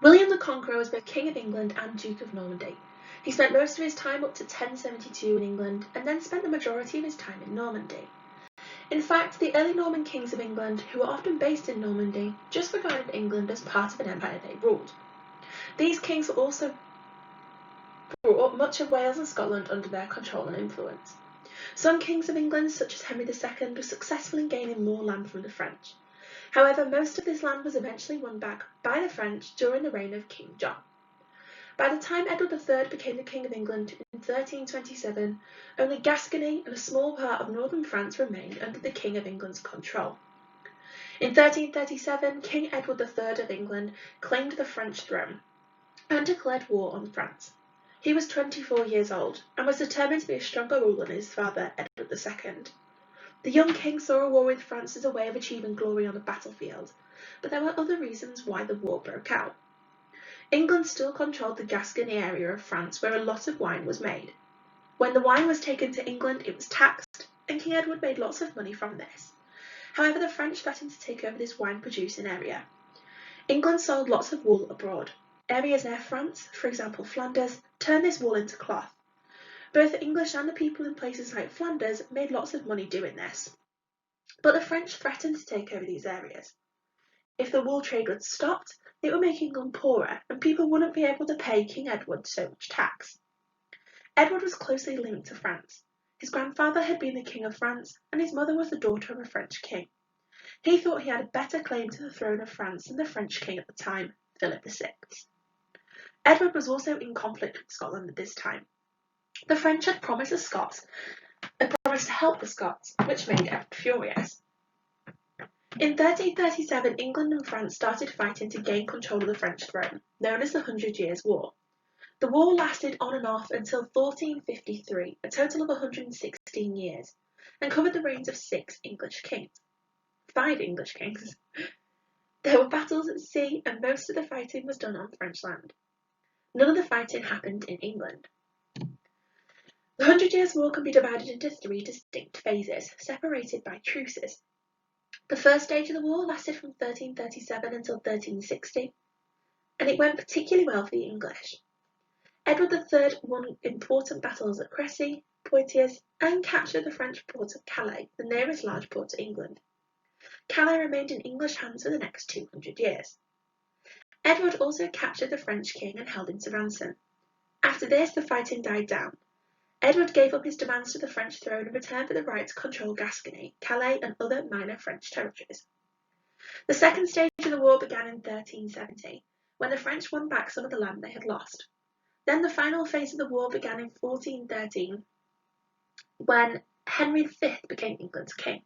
William the Conqueror was both King of England and Duke of Normandy. He spent most of his time up to 1072 in England, and then spent the majority of his time in Normandy. In fact, the early Norman kings of England, who were often based in Normandy, just regarded England as part of an empire they ruled. These kings also brought much of Wales and Scotland under their control and influence. Some kings of England, such as Henry II, were successful in gaining more land from the French. However, most of this land was eventually won back by the French during the reign of King John. By the time Edward III became the King of England in 1327, only Gascony and a small part of northern France remained under the King of England's control. In 1337, King Edward III of England claimed the French throne and declared war on France. He was 24 years old and was determined to be a stronger ruler than his father, Edward II. The young king saw a war with France as a way of achieving glory on the battlefield, but there were other reasons why the war broke out. England still controlled the Gascony area of France, where a lot of wine was made. When the wine was taken to England, it was taxed, and King Edward made lots of money from this. However, the French threatened to take over this wine-producing area. England sold lots of wool abroad. Areas near France, for example Flanders, turned this wool into cloth. Both the English and the people in places like Flanders made lots of money doing this. But the French threatened to take over these areas. If the wool trade was stopped, it would make England poorer, and people wouldn't be able to pay King Edward so much tax. Edward was closely linked to France. His grandfather had been the King of France, and his mother was the daughter of a French king. He thought he had a better claim to the throne of France than the French king at the time, Philip VI. Edward was also in conflict with Scotland at this time. The French had promised to help the Scots, which made Edward furious. In 1337, England and France started fighting to gain control of the French throne, known as the 100 Years' War. The war lasted on and off until 1453, a total of 116 years, and covered the reigns of 5 English kings. There were battles at sea, and most of the fighting was done on French land. None of the fighting happened in England. The 100 Years' War can be divided into 3 distinct phases, separated by truces. The first stage of the war lasted from 1337 until 1360, and it went particularly well for the English. Edward III won important battles at Crécy, Poitiers, and captured the French port of Calais, the nearest large port to England. Calais remained in English hands for the next 200 years. Edward also captured the French king and held him to ransom. After this, the fighting died down. Edward gave up his demands to the French throne in return for the right to control Gascony, Calais, and other minor French territories. The second stage of the war began in 1370, when the French won back some of the land they had lost. Then the final phase of the war began in 1413, when Henry V became England's king.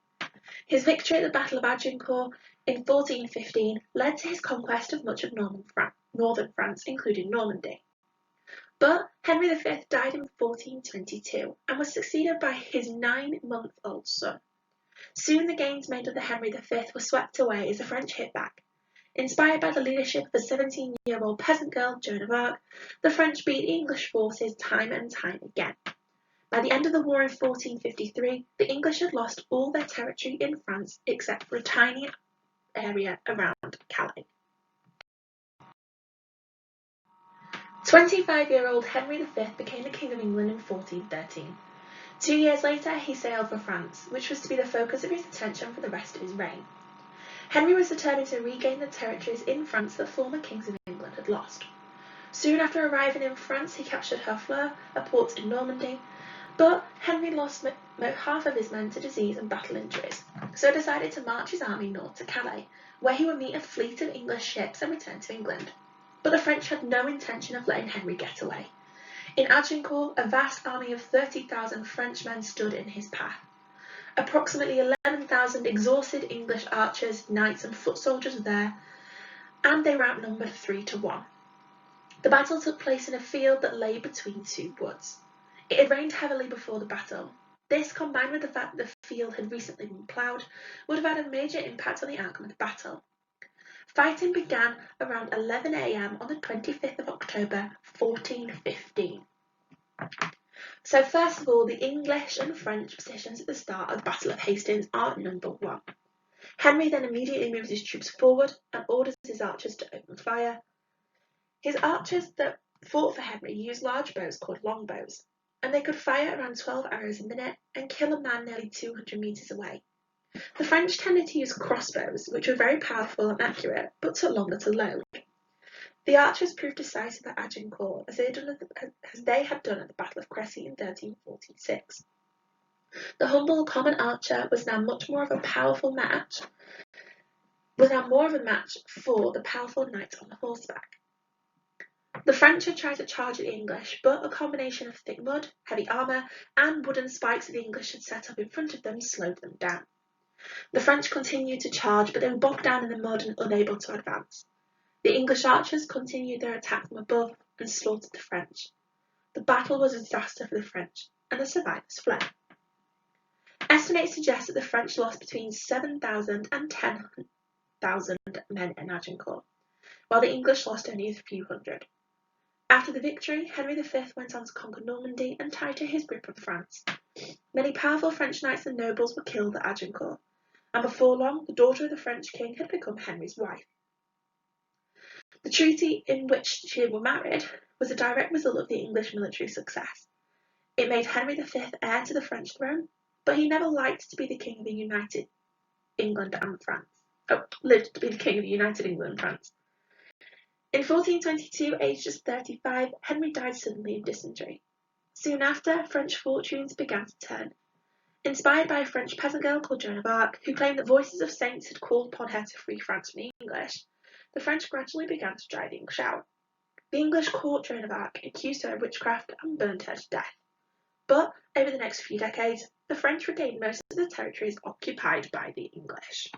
His victory at the Battle of Agincourt in 1415 led to his conquest of much of northern France, including Normandy. But Henry V died in 1422 and was succeeded by his 9-month-old son. Soon the gains made under Henry V were swept away as the French hit back. Inspired by the leadership of a 17-year-old peasant girl, Joan of Arc, the French beat English forces time and time again. By the end of the war in 1453, the English had lost all their territory in France except for a tiny area around Calais. 25-year-old Henry V became the King of England in 1413. 2 years later, he sailed for France, which was to be the focus of his attention for the rest of his reign. Henry was determined to regain the territories in France that former kings of England had lost. Soon after arriving in France, he captured Harfleur, a port in Normandy, but Henry lost half of his men to disease and battle injuries, so decided to march his army north to Calais, where he would meet a fleet of English ships and return to England. But the French had no intention of letting Henry get away. In Agincourt, a vast army of 30,000 Frenchmen stood in his path. Approximately 11,000 exhausted English archers, knights, and foot soldiers were there, and they were outnumbered 3-1. The battle took place in a field that lay between 2 woods. It had rained heavily before the battle. This, combined with the fact that the field had recently been ploughed, would have had a major impact on the outcome of the battle. Fighting began around 11 a.m. on the 25th of October, 1415. So first of all, the English and French positions at the start of the Battle of Hastings are number 1. Henry then immediately moves his troops forward and orders his archers to open fire. His archers that fought for Henry used large bows called longbows, and they could fire around 12 arrows a minute and kill a man nearly 200 metres away. The French tended to use crossbows, which were very powerful and accurate, but took longer to load. The archers proved decisive at Agincourt, as they had done at the Battle of Crécy in 1346. The humble common archer was now more of a match for the powerful knight on horseback. The French had tried to charge at the English, but a combination of thick mud, heavy armour, and wooden spikes that the English had set up in front of them slowed them down. The French continued to charge, but they were bogged down in the mud and unable to advance. The English archers continued their attack from above and slaughtered the French. The battle was a disaster for the French, and the survivors fled. Estimates suggest that the French lost between 7,000 and 10,000 men in Agincourt, while the English lost only a few hundred. After the victory, Henry V went on to conquer Normandy and tied to his grip of France. Many powerful French knights and nobles were killed at Agincourt, and before long the daughter of the French king had become Henry's wife. The treaty in which she were married was a direct result of the English military success. It made Henry V heir to the French throne, but he never liked to be the king of the United England and France. Lived to be the king of the United England and France. In 1422, aged just 35, Henry died suddenly of dysentery. Soon after, French fortunes began to turn. Inspired by a French peasant girl called Joan of Arc, who claimed that voices of saints had called upon her to free France from the English, the French gradually began to drive the English out. The English caught Joan of Arc, accused her of witchcraft, and burned her to death. But over the next few decades, the French regained most of the territories occupied by the English.